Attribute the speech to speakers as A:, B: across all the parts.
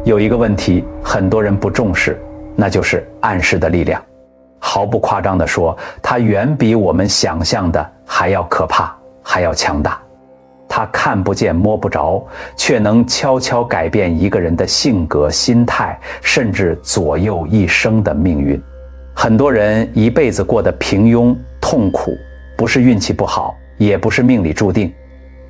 A: 有一个问题，很多人不重视，那就是暗示的力量。毫不夸张地说，它远比我们想象的还要可怕，还要强大。它看不见摸不着，却能悄悄改变一个人的性格、心态，甚至左右一生的命运。很多人一辈子过得平庸、痛苦，不是运气不好，也不是命里注定，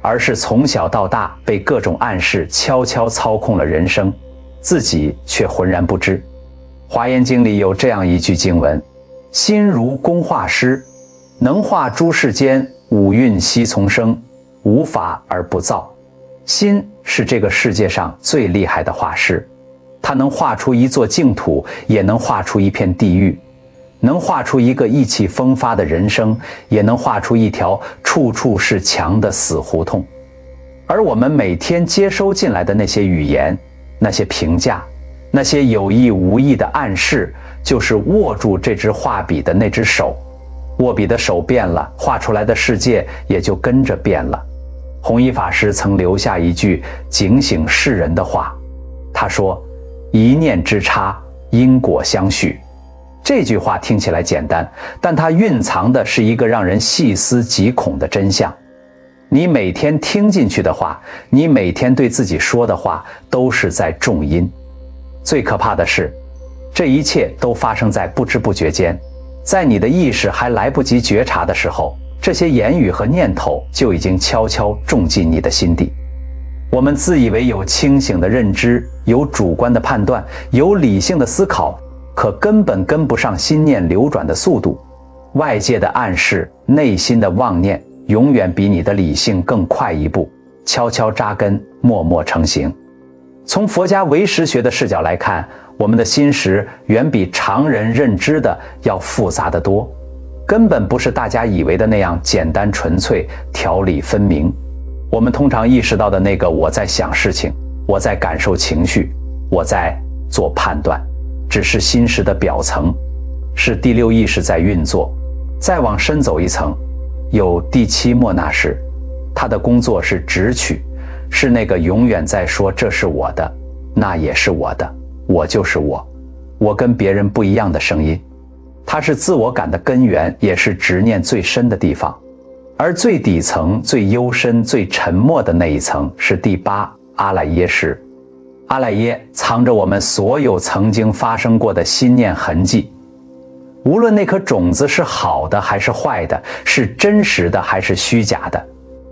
A: 而是从小到大被各种暗示悄悄操控了人生，自己却浑然不知。华严经里有这样一句经文：心如工画师，能画诸世间，五蕴悉从生，无法而不造。心是这个世界上最厉害的画师，它能画出一座净土，也能画出一片地狱，能画出一个意气风发的人生，也能画出一条处处是墙的死胡同。而我们每天接收进来的那些语言，那些评价，那些有意无意的暗示，就是握住这支画笔的那只手。握笔的手变了，画出来的世界也就跟着变了。弘一法师曾留下一句警醒世人的话，他说：一念之差，因果相续。这句话听起来简单，但它蕴藏的是一个让人细思极恐的真相。你每天听进去的话，你每天对自己说的话，都是在种因。最可怕的是，这一切都发生在不知不觉间，在你的意识还来不及觉察的时候，这些言语和念头就已经悄悄种进你的心底。我们自以为有清醒的认知，有主观的判断，有理性的思考，可根本跟不上心念流转的速度。外界的暗示，内心的妄念，永远比你的理性更快一步，悄悄扎根，默默成型。从佛家唯识学的视角来看，我们的心识远比常人认知的要复杂得多，根本不是大家以为的那样简单纯粹、条理分明。我们通常意识到的那个我在想事情，我在感受情绪，我在做判断，只是心识的表层，是第六意识在运作。再往深走一层，有第七末那识，他的工作是直取，是那个永远在说这是我的，那也是我的，我就是我，我跟别人不一样的声音。它是自我感的根源，也是执念最深的地方。而最底层、最幽深、最沉默的那一层是第八阿赖耶识。阿赖耶藏着我们所有曾经发生过的心念痕迹，无论那颗种子是好的还是坏的，是真实的还是虚假的，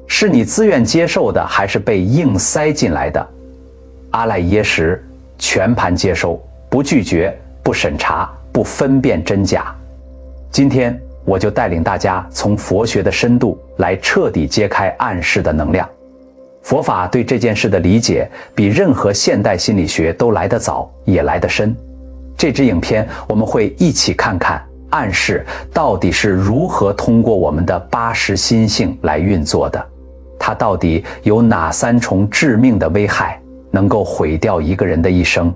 A: 是你自愿接受的还是被硬塞进来的，阿赖耶识全盘接收，不拒绝，不审查，不分辨真假。今天我就带领大家从佛学的深度来彻底揭开暗示的能量。佛法对这件事的理解比任何现代心理学都来得早，也来得深。这支影片我们会一起看看暗示到底是如何通过我们的八识心性来运作的，它到底有哪3重致命的危害，能够毁掉一个人的一生。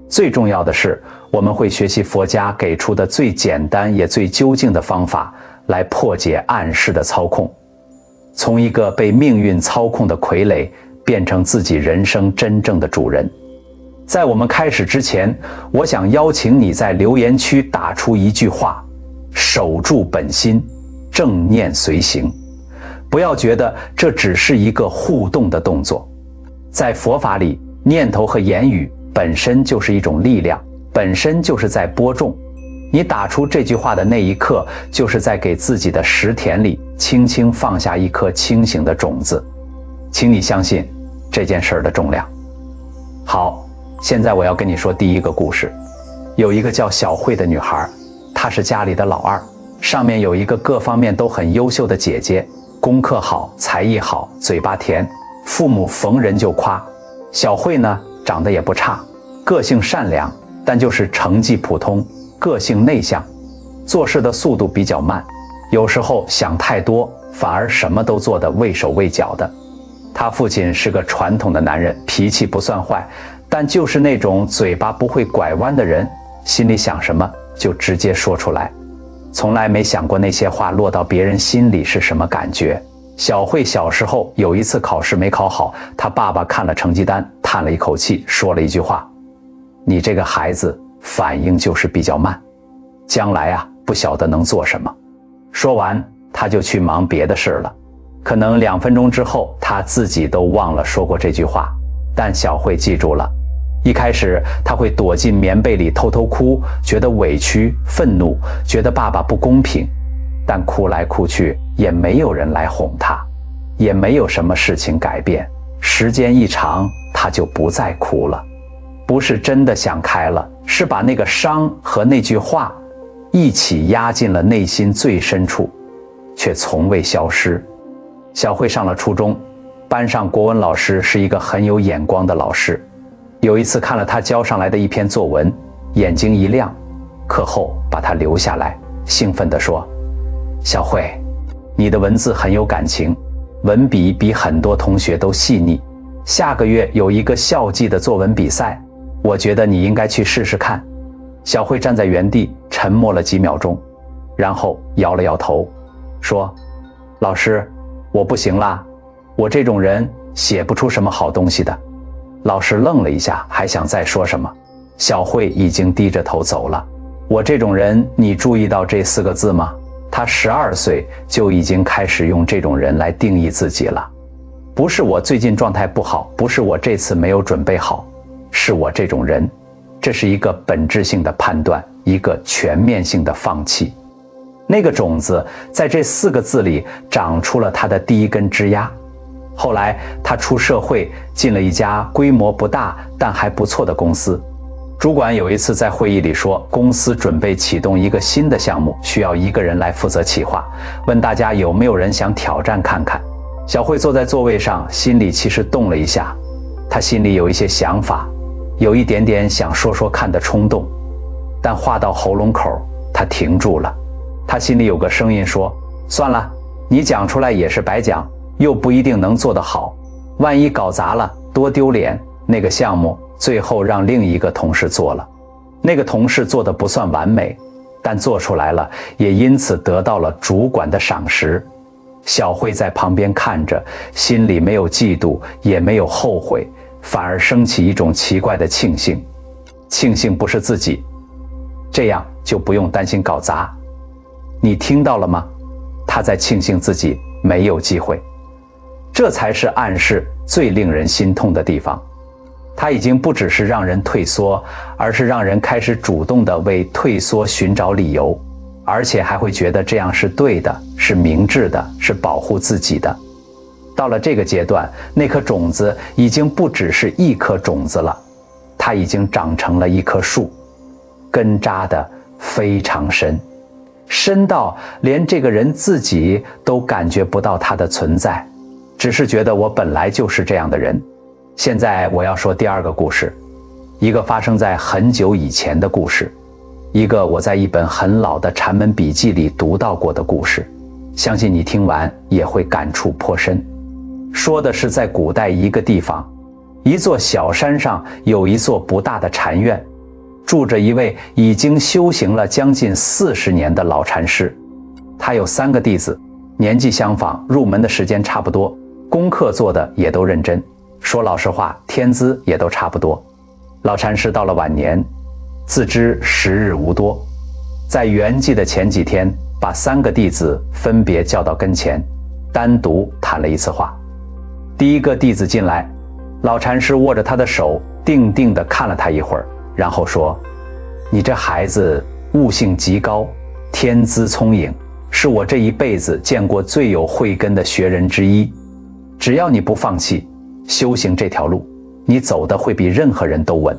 A: 最重要的是，我们会学习佛家给出的最简单也最究竟的方法，来破解暗示的操控，从一个被命运操控的傀儡变成自己人生真正的主人。在我们开始之前，我想邀请你在留言区打出一句话：守住本心，正念随行。不要觉得这只是一个互动的动作，在佛法里，念头和言语本身就是一种力量，本身就是在播种。你打出这句话的那一刻，就是在给自己的识田里轻轻放下一颗清醒的种子。请你相信这件事的重量。好，现在我要跟你说第一个故事。有一个叫小慧的女孩，她是家里的老二，上面有一个各方面都很优秀的姐姐，功课好，才艺好，嘴巴甜，父母逢人就夸。小慧呢，长得也不差，个性善良，但就是成绩普通，个性内向，做事的速度比较慢，有时候想太多，反而什么都做得畏手畏脚的。他父亲是个传统的男人，脾气不算坏，但就是那种嘴巴不会拐弯的人，心里想什么就直接说出来，从来没想过那些话落到别人心里是什么感觉。小慧小时候有一次考试没考好，她爸爸看了成绩单，叹了一口气，说了一句话：你这个孩子反应就是比较慢，将来啊不晓得能做什么。说完他就去忙别的事了，可能2分钟之后他自己都忘了说过这句话，但小慧记住了。一开始他会躲进棉被里偷偷哭，觉得委屈愤怒，觉得爸爸不公平，但哭来哭去也没有人来哄他，也没有什么事情改变。时间一长他就不再哭了，不是真的想开了，是把那个伤和那句话一起压进了内心最深处，却从未消失。小慧上了初中，班上国文老师是一个很有眼光的老师。有一次看了他交上来的一篇作文，眼睛一亮，课后把他留下来，兴奋地说：小慧，你的文字很有感情，文笔比很多同学都细腻，下个月有一个校际的作文比赛，我觉得你应该去试试看。小慧站在原地沉默了几秒钟，然后摇了摇头，说：老师，我不行啦，我这种人写不出什么好东西的。老师愣了一下，还想再说什么，小慧已经低着头走了。我这种人，你注意到这4个字吗？他12岁就已经开始用这种人来定义自己了。不是我最近状态不好，不是我这次没有准备好，是我这种人。这是一个本质性的判断，一个全面性的放弃。那个种子在这4个字里长出了它的第一根枝丫。后来他出社会，进了一家规模不大但还不错的公司。主管有一次在会议里说，公司准备启动一个新的项目，需要1个人来负责企划，问大家有没有人想挑战看看。小慧坐在座位上，心里其实动了一下，她心里有一些想法，有一点点想说说看的冲动，但话到喉咙口，她停住了。她心里有个声音说，算了，你讲出来也是白讲，又不一定能做得好，万一搞砸了多丢脸。那个项目最后让另一个同事做了，那个同事做得不算完美，但做出来了，也因此得到了主管的赏识。小慧在旁边看着，心里没有嫉妒，也没有后悔，反而升起一种奇怪的庆幸。庆幸不是自己，这样就不用担心搞砸。你听到了吗？他在庆幸自己没有机会。这才是暗示最令人心痛的地方。它已经不只是让人退缩，而是让人开始主动地为退缩寻找理由，而且还会觉得这样是对的，是明智的，是保护自己的。到了这个阶段，那颗种子已经不只是一颗种子了，它已经长成了一棵树，根扎得非常深，深到连这个人自己都感觉不到它的存在，只是觉得我本来就是这样的人。现在我要说第2个故事，一个发生在很久以前的故事，一个我在一本很老的禅门笔记里读到过的故事，相信你听完也会感触颇深。说的是在古代一个地方，一座小山上有一座不大的禅院，住着一位已经修行了将近40年的老禅师。他有3个弟子，年纪相仿，入门的时间差不多，功课做的也都认真，说老实话，天资也都差不多。老禅师到了晚年，自知时日无多，在圆寂的前几天，把3个弟子分别叫到跟前，单独谈了一次话。第1个弟子进来，老禅师握着他的手，定定地看了他一会儿，然后说：你这孩子悟性极高，天资聪颖，是我这一辈子见过最有慧根的学人之一。只要你不放弃修行这条路，你走的会比任何人都稳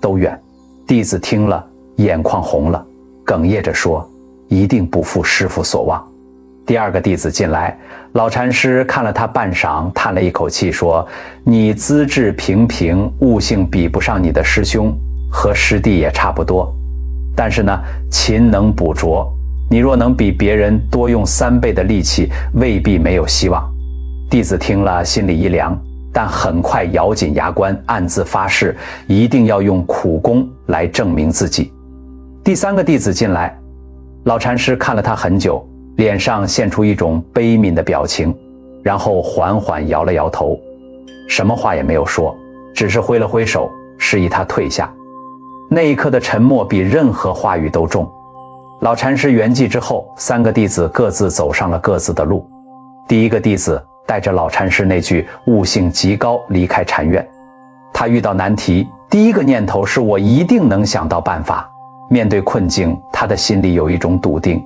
A: 都远。弟子听了眼眶红了，哽咽着说：一定不负师父所望。第2个弟子进来，老禅师看了他半晌，叹了一口气说：你资质平平，悟性比不上你的师兄，和师弟也差不多，但是呢，勤能补拙，你若能比别人多用3倍的力气，未必没有希望。弟子听了心里一凉，但很快咬紧牙关，暗自发誓一定要用苦功来证明自己。第3个弟子进来，老禅师看了他很久，脸上现出一种悲悯的表情，然后缓缓摇了摇头，什么话也没有说，只是挥了挥手，示意他退下。那一刻的沉默比任何话语都重。老禅师圆寂之后，3个弟子各自走上了各自的路。第一个弟子带着老禅师那句悟性极高离开禅院。他遇到难题，第一个念头是我一定能想到办法。面对困境，他的心里有一种笃定，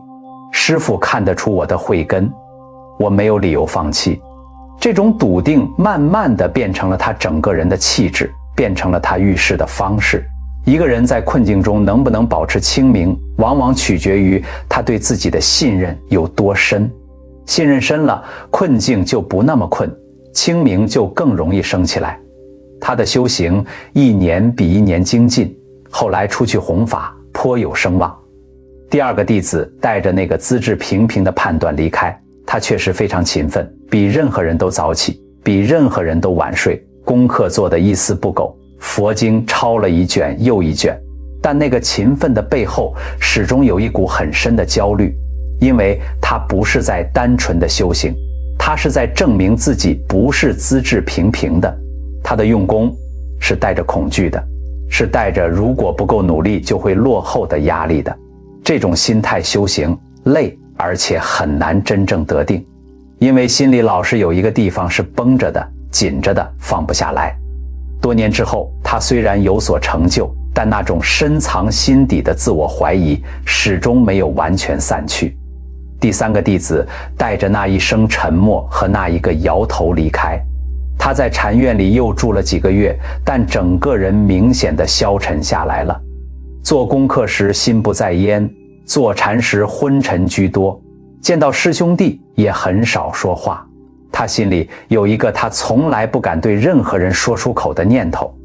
A: 师父看得出我的慧根，我没有理由放弃。这种笃定慢慢地变成了他整个人的气质，变成了他遇事的方式。一个人在困境中能不能保持清明，往往取决于他对自己的信任有多深。信任深了，困境就不那么困，清明就更容易升起来。他的修行一年比一年精进，后来出去弘法，颇有声望。第二个弟子带着那个资质平平的判断离开，他确实非常勤奋，比任何人都早起，比任何人都晚睡，功课做得一丝不苟，佛经抄了一卷又一卷。但那个勤奋的背后始终有一股很深的焦虑，因为他不是在单纯的修行，他是在证明自己不是资质平平的。他的用功是带着恐惧的，是带着如果不够努力就会落后的压力的。这种心态修行累，而且很难真正得定，因为心里老是有一个地方是绷着的、紧着的，放不下来。多年之后，他虽然有所成就，但那种深藏心底的自我怀疑始终没有完全散去。第3个弟子带着那一声沉默和那一个摇头离开。他在禅院里又住了几个月，但整个人明显的消沉下来了。做功课时心不在焉，坐禅时昏沉居多，见到师兄弟也很少说话。他心里有一个他从来不敢对任何人说出口的念头：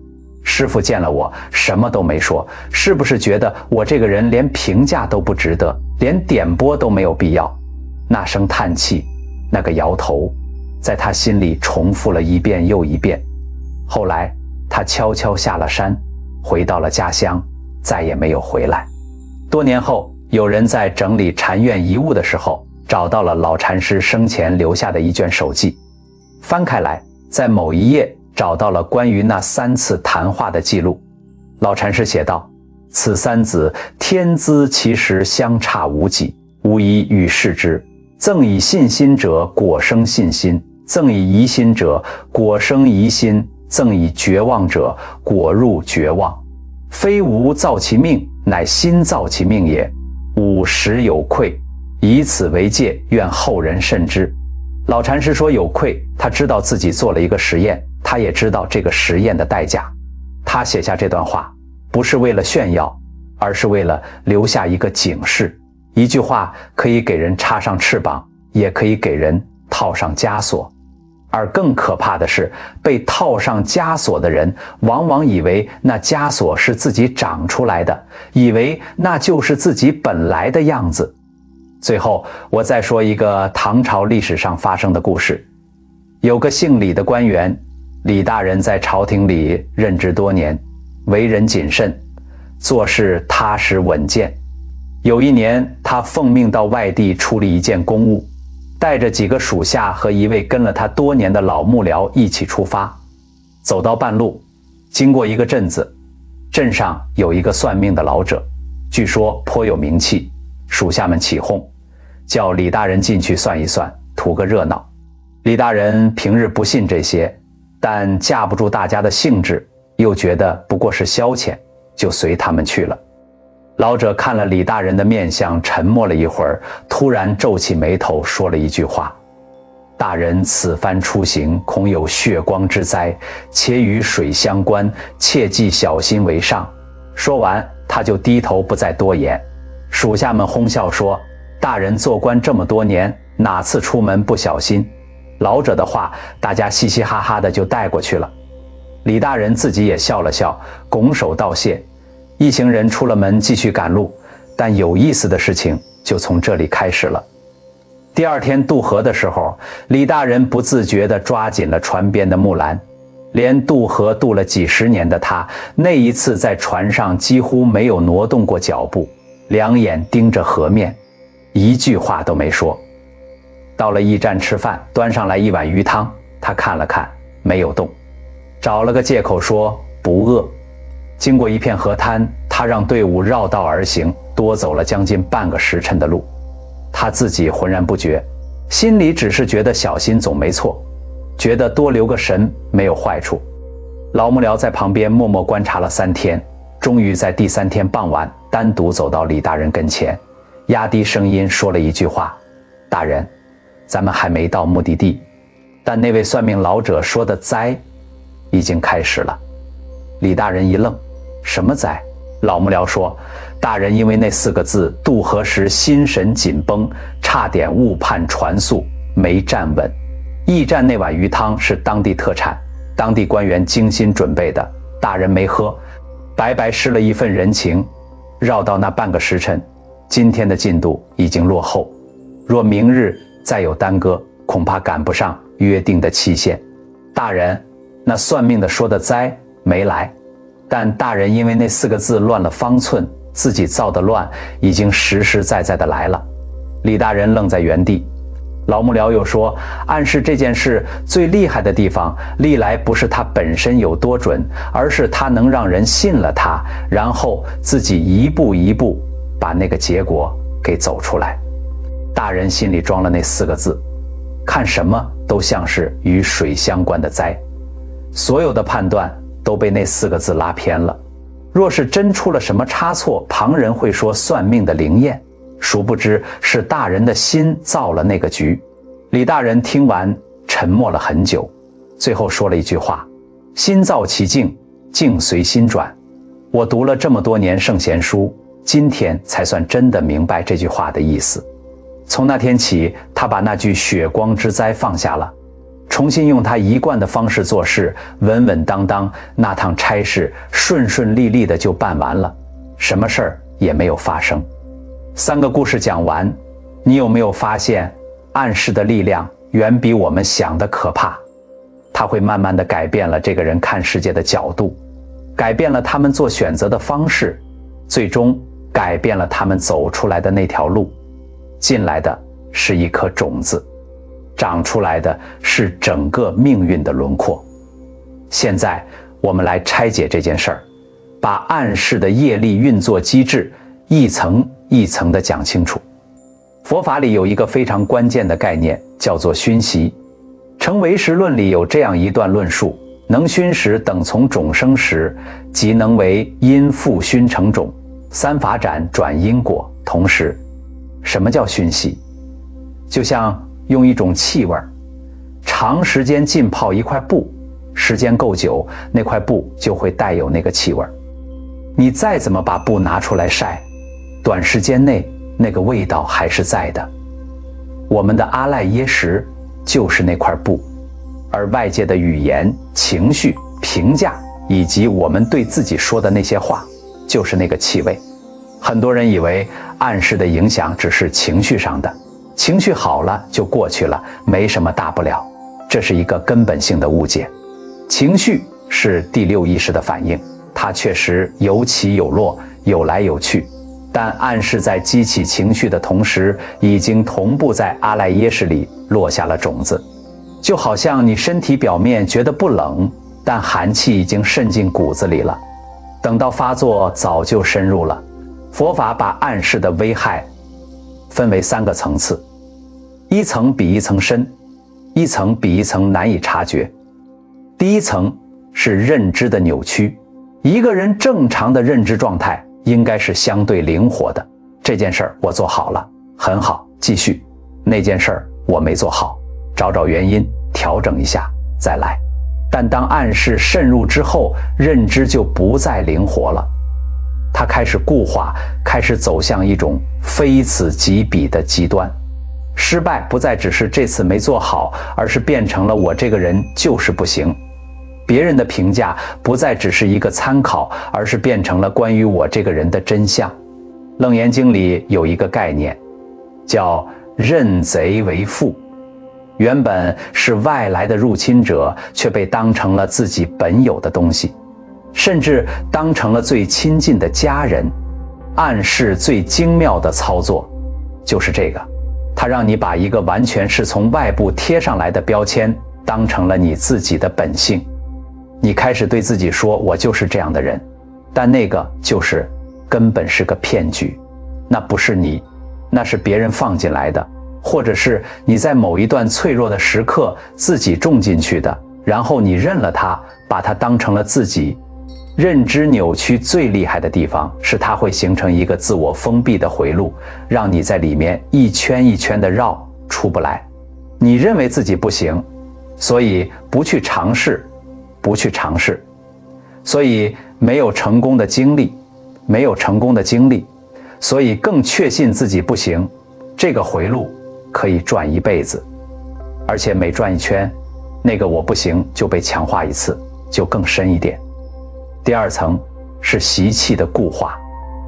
A: 师父见了我什么都没说，是不是觉得我这个人连评价都不值得，连点拨都没有必要？那声叹气，那个摇头，在他心里重复了一遍又一遍。后来他悄悄下了山，回到了家乡，再也没有回来。多年后，有人在整理禅院遗物的时候，找到了老禅师生前留下的一卷手记。翻开来，在某一页找到了关于那3次谈话的记录。老禅师写道：此3子天资其实相差无几，无以与世之。赠以信心者，果生信心；赠以疑心者，果生疑心；赠以绝望者，果入绝望。非无造其命，乃心造其命也。吾实有愧，以此为戒，愿后人慎之。老禅师说有愧，他知道自己做了一个实验，他也知道这个实验的代价。他写下这段话，不是为了炫耀，而是为了留下一个警示。一句话可以给人插上翅膀，也可以给人套上枷锁。而更可怕的是，被套上枷锁的人往往以为那枷锁是自己长出来的，以为那就是自己本来的样子。最后，我再说一个唐朝历史上发生的故事。有个姓李的官员，李大人在朝廷里任职多年，为人谨慎，做事踏实稳健。有一年，他奉命到外地处理一件公务，带着几个属下和一位跟了他多年的老幕僚一起出发。走到半路，经过一个镇子，镇上有一个算命的老者，据说颇有名气。属下们起哄，叫李大人进去算一算，图个热闹。李大人平日不信这些，但架不住大家的兴致，又觉得不过是消遣，就随他们去了。老者看了李大人的面相，沉默了一会儿，突然皱起眉头，说了一句话：大人此番出行，恐有血光之灾，且与水相关，切记小心为上。说完，他就低头不再多言。属下们哄笑说：大人做官这么多年，哪次出门不小心？老者的话，大家嘻嘻哈哈的就带过去了。李大人自己也笑了笑，拱手道谢。一行人出了门继续赶路，但有意思的事情就从这里开始了。第二天渡河的时候，李大人不自觉地抓紧了船边的木栏。连渡河渡了几十年的他，那一次在船上几乎没有挪动过脚步，两眼盯着河面，一句话都没说。到了驿站吃饭，端上来一碗鱼汤，他看了看，没有动，找了个借口说不饿。经过一片河滩，他让队伍绕道而行，多走了将近半个时辰的路。他自己浑然不觉，心里只是觉得小心总没错，觉得多留个神没有坏处。老幕僚在旁边默默观察了3天，终于在第3天傍晚单独走到李大人跟前，压低声音说了一句话：大人，咱们还没到目的地，但那位算命老者说的灾已经开始了。李大人一愣，什么灾？老幕僚说，大人因为那4个字渡河时心神紧绷，差点误判船速，没站稳。驿站那碗鱼汤是当地特产，当地官员精心准备的，大人没喝，白白失了一份人情。绕到那半个时辰，今天的进度已经落后，若明日再有耽搁，恐怕赶不上约定的期限。大人，那算命的说的灾没来，但大人因为那4个字乱了方寸，自己造的乱已经实实在在的来了。李大人愣在原地。老幕僚又说，暗示这件事最厉害的地方，历来不是它本身有多准，而是它能让人信了它，然后自己一步一步把那个结果给走出来。大人心里装了那4个字，看什么都像是与水相关的灾，所有的判断都被那4个字拉偏了。若是真出了什么差错，旁人会说算命的灵验，殊不知是大人的心造了那个局。李大人听完沉默了很久，最后说了一句话：心造其境，境随心转。我读了这么多年圣贤书，今天才算真的明白这句话的意思。从那天起，他把那句血光之灾放下了，重新用他一贯的方式做事，稳稳当当，那趟差事顺顺利利的就办完了，什么事儿也没有发生。3个故事讲完，你有没有发现暗示的力量远比我们想的可怕？它会慢慢的改变了这个人看世界的角度，改变了他们做选择的方式，最终改变了他们走出来的那条路。进来的是一颗种子，长出来的是整个命运的轮廓。现在我们来拆解这件事儿，把暗示的业力运作机制一层一层地讲清楚。佛法里有一个非常关键的概念，叫做熏习。成唯识论里有这样一段论述：能熏时等从种生时，即能为因复熏成种，3法展转因果同时。什么叫熏习？就像用一种气味，长时间浸泡一块布，时间够久，那块布就会带有那个气味。你再怎么把布拿出来晒，短时间内那个味道还是在的。我们的阿赖耶识就是那块布，而外界的语言、情绪、评价以及我们对自己说的那些话，就是那个气味。很多人以为暗示的影响只是情绪上的，情绪好了就过去了，没什么大不了。这是一个根本性的误解。情绪是第6意识的反应，它确实有起有落，有来有去，但暗示在激起情绪的同时，已经同步在阿赖耶识里落下了种子。就好像你身体表面觉得不冷，但寒气已经渗进骨子里了，等到发作早就深入了。佛法把暗示的危害分为3个层次，一层比一层深，一层比一层难以察觉。第一层是认知的扭曲，一个人正常的认知状态应该是相对灵活的，这件事儿我做好了，很好，继续；那件事儿我没做好，找找原因，调整一下，再来。但当暗示渗入之后，认知就不再灵活了，它开始固化，开始走向一种非此即彼的极端。失败不再只是这次没做好，而是变成了我这个人就是不行。别人的评价不再只是一个参考，而是变成了关于我这个人的真相。楞严经里有一个概念，叫认贼为父。原本是外来的入侵者，却被当成了自己本有的东西，甚至当成了最亲近的家人。暗示最精妙的操作就是这个，它让你把一个完全是从外部贴上来的标签当成了你自己的本性。你开始对自己说，我就是这样的人，但那个就是根本是个骗局，那不是你，那是别人放进来的，或者是你在某一段脆弱的时刻自己种进去的，然后你认了它，把它当成了自己。认知扭曲最厉害的地方是它会形成一个自我封闭的回路，让你在里面一圈一圈的绕，出不来。你认为自己不行，所以不去尝试，不去尝试，所以没有成功的经历，没有成功的经历，所以更确信自己不行。这个回路可以转一辈子，而且每转一圈，那个我不行就被强化一次，就更深一点。第二层是习气的固化。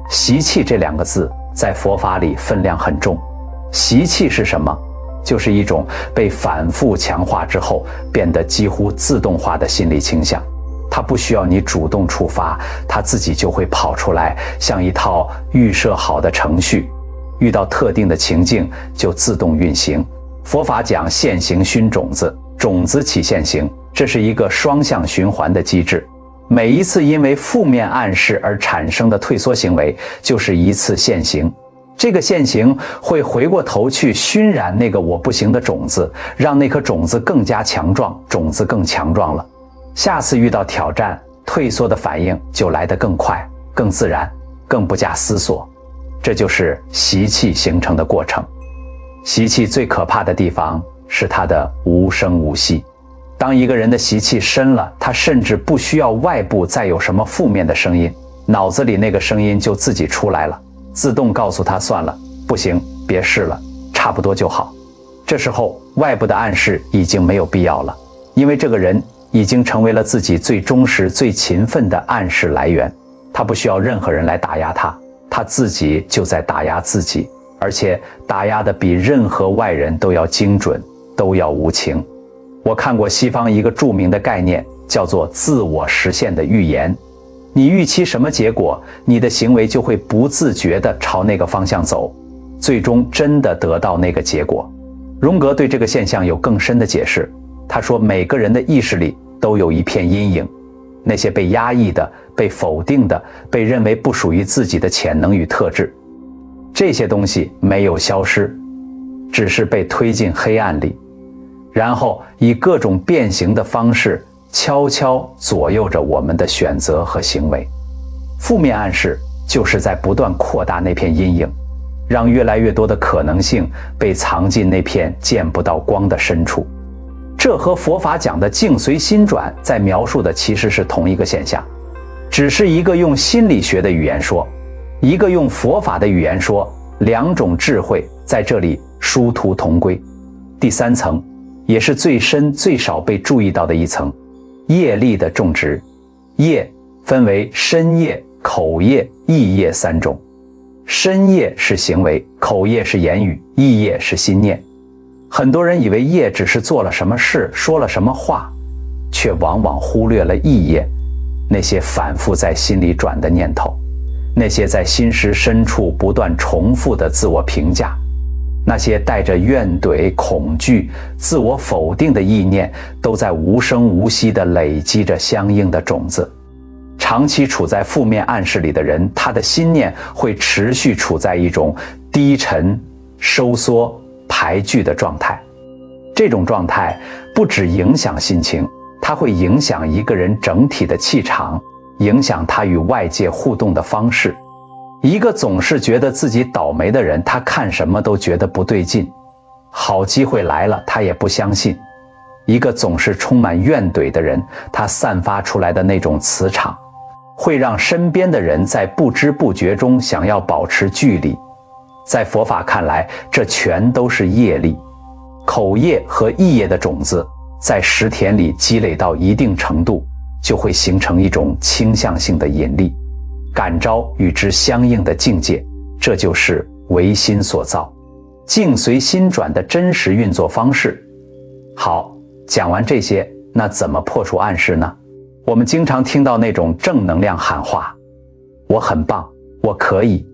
A: 习气这两个字在佛法里分量很重。习气是什么？就是一种被反复强化之后变得几乎自动化的心理倾向，它不需要你主动触发，它自己就会跑出来，像一套预设好的程序，遇到特定的情境就自动运行。佛法讲现行熏种子，种子起现行，这是一个双向循环的机制。每一次因为负面暗示而产生的退缩行为，就是一次现行。这个现行会回过头去熏染那个我不行的种子，让那颗种子更加强壮，种子更强壮了。下次遇到挑战，退缩的反应就来得更快、更自然、更不假思索。这就是习气形成的过程。习气最可怕的地方是它的无声无息。当一个人的习气深了，他甚至不需要外部再有什么负面的声音，脑子里那个声音就自己出来了，自动告诉他算了，不行，别试了，差不多就好。这时候外部的暗示已经没有必要了，因为这个人已经成为了自己最忠实、最勤奋的暗示来源，他不需要任何人来打压他，他自己就在打压自己，而且打压的比任何外人都要精准，都要无情。我看过西方一个著名的概念，叫做自我实现的预言。你预期什么结果，你的行为就会不自觉地朝那个方向走，最终真的得到那个结果。荣格对这个现象有更深的解释，他说每个人的意识里都有一片阴影，那些被压抑的、被否定的、被认为不属于自己的潜能与特质，这些东西没有消失，只是被推进黑暗里，然后以各种变形的方式悄悄左右着我们的选择和行为。负面暗示就是在不断扩大那片阴影，让越来越多的可能性被藏进那片见不到光的深处。这和佛法讲的境随心转在描述的其实是同一个现象，只是一个用心理学的语言说，一个用佛法的语言说，两种智慧在这里殊途同归。第三层也是最深最少被注意到的一层，业力的种植。业分为身业、口业、意业三种。身业是行为，口业是言语，意业是心念。很多人以为业只是做了什么事，说了什么话，却往往忽略了意业，那些反复在心里转的念头，那些在心识深处不断重复的自我评价，那些带着怨怼、恐惧、自我否定的意念，都在无声无息地累积着相应的种子。长期处在负面暗示里的人，他的心念会持续处在一种低沉、收缩、排拒的状态。这种状态不只影响心情，它会影响一个人整体的气场，影响他与外界互动的方式。一个总是觉得自己倒霉的人，他看什么都觉得不对劲，好机会来了他也不相信。一个总是充满怨怼的人，他散发出来的那种磁场会让身边的人在不知不觉中想要保持距离。在佛法看来，这全都是业力。口业和意业的种子在识田里积累到一定程度，就会形成一种倾向性的引力，感召与之相应的境界，这就是唯心所造，境随心转的真实运作方式。好，讲完这些，那怎么破除暗示呢？我们经常听到那种正能量喊话，我很棒，我可以，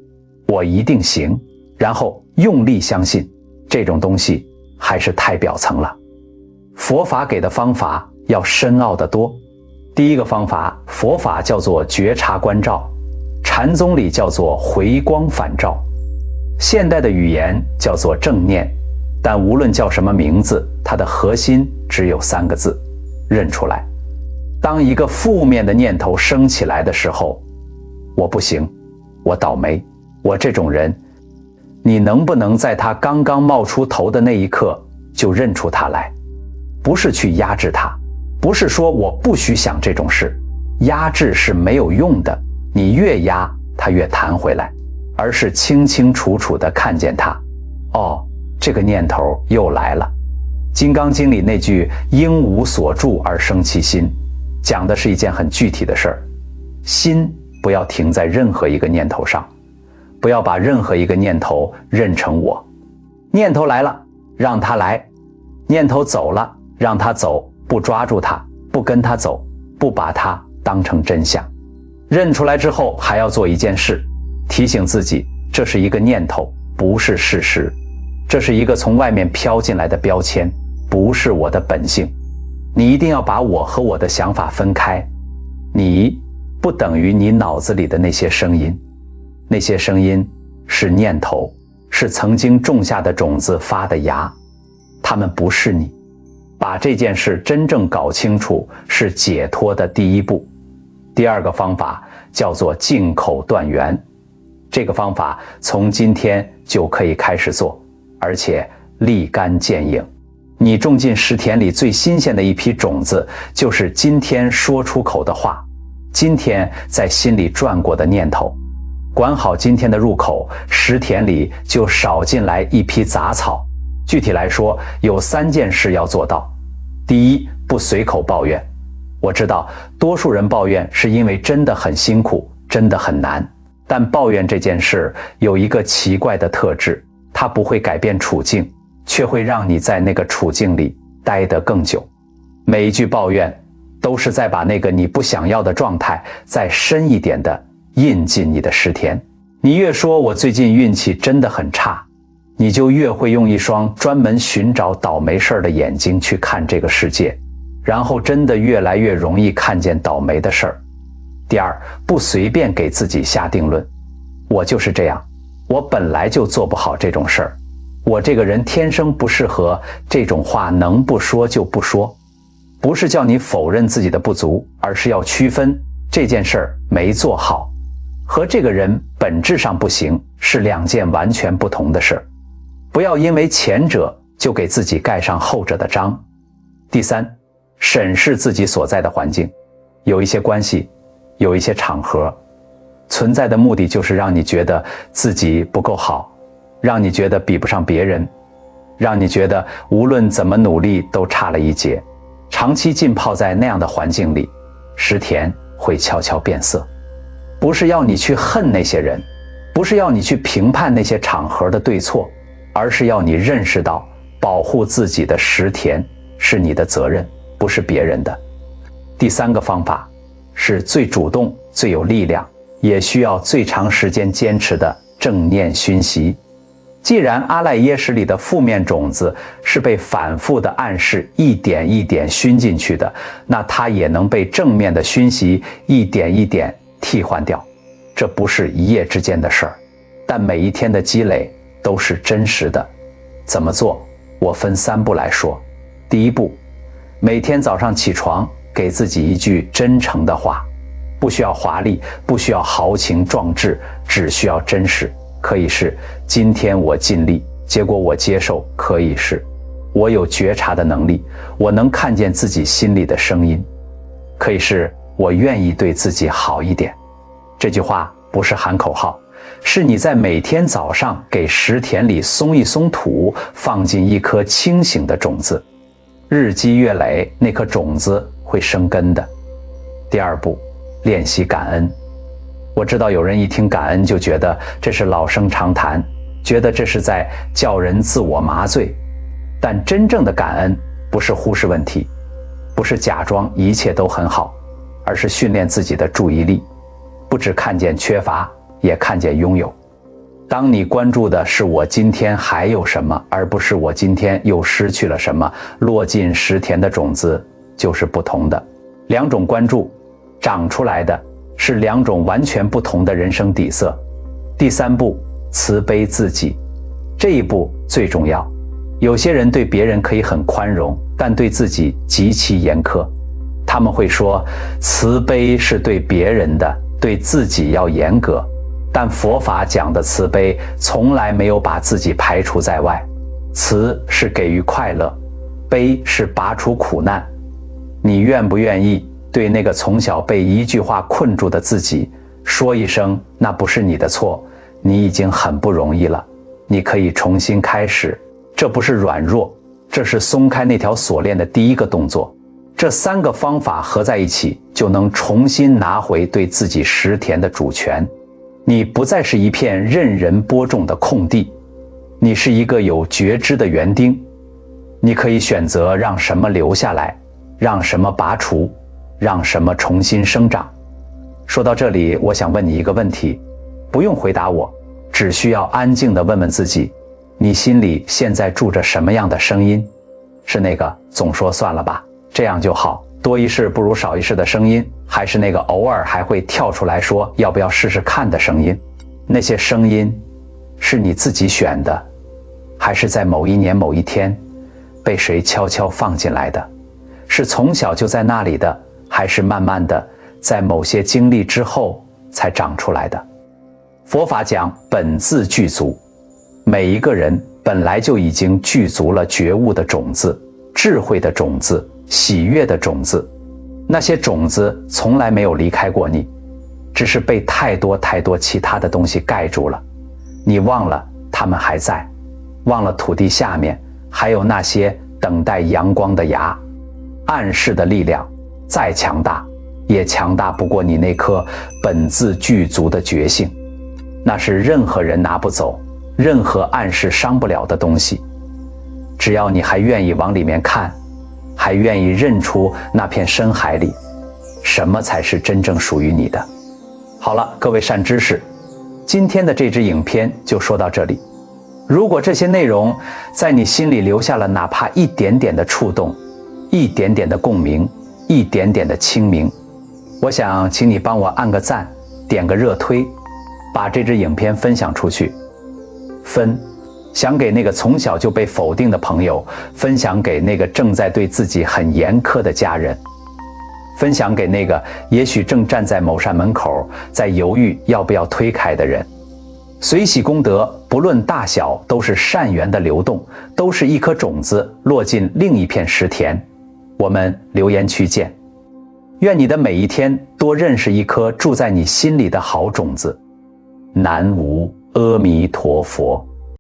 A: 我一定行，然后用力相信，这种东西还是太表层了。佛法给的方法要深奥得多。第一个方法，佛法叫做觉察观照。禅宗里叫做回光返照，现代的语言叫做正念，但无论叫什么名字，它的核心只有3个字：认出来。当一个负面的念头升起来的时候，我不行，我倒霉，我这种人，你能不能在他刚刚冒出头的那一刻就认出他来？不是去压制他，不是说我不许想这种事，压制是没有用的，你越压他越弹回来，而是清清楚楚地看见他，哦，这个念头又来了。金刚经里那句应无所住而生其心，讲的是一件很具体的事儿，心不要停在任何一个念头上，不要把任何一个念头认成我。念头来了，让它来；念头走了，让它走，不抓住它，不跟它走，不把它当成真相。认出来之后，还要做一件事，提醒自己，这是一个念头，不是事实。这是一个从外面飘进来的标签，不是我的本性。你一定要把我和我的想法分开，你不等于你脑子里的那些声音，那些声音是念头，是曾经种下的种子发的芽，它们不是你。把这件事真正搞清楚是解脱的第一步。第2个方法叫做净口断缘，这个方法从今天就可以开始做，而且立竿见影。你种进石田里最新鲜的一批种子，就是今天说出口的话，今天在心里转过的念头。管好今天的入口，石田里就少进来一批杂草。具体来说，有3件事要做到。第一，不随口抱怨。我知道多数人抱怨是因为真的很辛苦，真的很难，但抱怨这件事有一个奇怪的特质，它不会改变处境，却会让你在那个处境里待得更久。每一句抱怨都是在把那个你不想要的状态再深一点的印进你的石田。你越说我最近运气真的很差，你就越会用一双专门寻找倒霉事儿的眼睛去看这个世界，然后真的越来越容易看见倒霉的事儿。第2，不随便给自己下定论。我就是这样，我本来就做不好这种事儿，我这个人天生不适合，这种话能不说就不说。不是叫你否认自己的不足，而是要区分这件事儿没做好和这个人本质上不行是2件完全不同的事儿。不要因为前者就给自己盖上后者的章。第3，审视自己所在的环境，有一些关系，有一些场合，存在的目的就是让你觉得自己不够好，让你觉得比不上别人，让你觉得无论怎么努力都差了一截。长期浸泡在那样的环境里，石田会悄悄变色。不是要你去恨那些人，不是要你去评判那些场合的对错，而是要你认识到保护自己的石田是你的责任，不是别人的。第3个方法是最主动、最有力量，也需要最长时间坚持的正念熏习。既然阿赖耶识里的负面种子是被反复的暗示一点一点熏进去的，那它也能被正面的熏习一点一点替换掉。这不是一夜之间的事儿，但每一天的积累都是真实的。怎么做？我分3步来说。第1步，每天早上起床给自己一句真诚的话，不需要华丽，不需要豪情壮志，只需要真实。可以是今天我尽力，结果我接受；可以是我有觉察的能力，我能看见自己心里的声音；可以是我愿意对自己好一点。这句话不是喊口号，是你在每天早上给石田里松一松土，放进一颗清醒的种子，日积月累，那颗种子会生根的。第2步，练习感恩。我知道有人一听感恩就觉得这是老生常谈，觉得这是在叫人自我麻醉，但真正的感恩不是忽视问题，不是假装一切都很好，而是训练自己的注意力，不只看见缺乏，也看见拥有。当你关注的是我今天还有什么，而不是我今天又失去了什么，落进石田的种子就是不同的。2种关注长出来的是两种完全不同的人生底色。第三步，慈悲自己，这一步最重要。有些人对别人可以很宽容，但对自己极其严苛。他们会说，慈悲是对别人的，对自己要严格。但佛法讲的慈悲从来没有把自己排除在外。慈是给予快乐，悲是拔除苦难。你愿不愿意对那个从小被一句话困住的自己说一声，那不是你的错，你已经很不容易了，你可以重新开始。这不是软弱，这是松开那条锁链的第一个动作。这3个方法合在一起，就能重新拿回对自己食田的主权。你不再是一片任人播种的空地，你是一个有觉知的园丁。你可以选择让什么留下来，让什么拔除，让什么重新生长。说到这里，我想问你一个问题，不用回答我，只需要安静地问问自己，你心里现在住着什么样的声音？是那个总说算了吧，这样就好，多一事不如少一事的声音，还是那个偶尔还会跳出来说要不要试试看的声音？那些声音是你自己选的，还是在某一年某一天被谁悄悄放进来的？是从小就在那里的，还是慢慢的在某些经历之后才长出来的？佛法讲本自具足，每一个人本来就已经具足了觉悟的种子、智慧的种子、喜悦的种子。那些种子从来没有离开过你，只是被太多其他的东西盖住了。你忘了它们还在，忘了土地下面还有那些等待阳光的芽。暗示的力量再强大，也强大不过你那颗本自具足的觉性。那是任何人拿不走，任何暗示伤不了的东西。只要你还愿意往里面看，还愿意认出那片深海里什么才是真正属于你的。好了，各位善知识，今天的这支影片就说到这里。如果这些内容在你心里留下了哪怕一点点的触动，一点点的共鸣，一点点的清明，我想请你帮我按个赞，点个热推，把这支影片分享出去。想给那个从小就被否定的朋友，分享给那个正在对自己很严苛的家人，分享给那个也许正站在某扇门口在犹豫要不要推开的人。随喜功德不论大小，都是善缘的流动，都是一颗种子落进另一片石田。我们留言区见。愿你的每一天多认识一颗住在你心里的好种子。南无阿弥陀佛。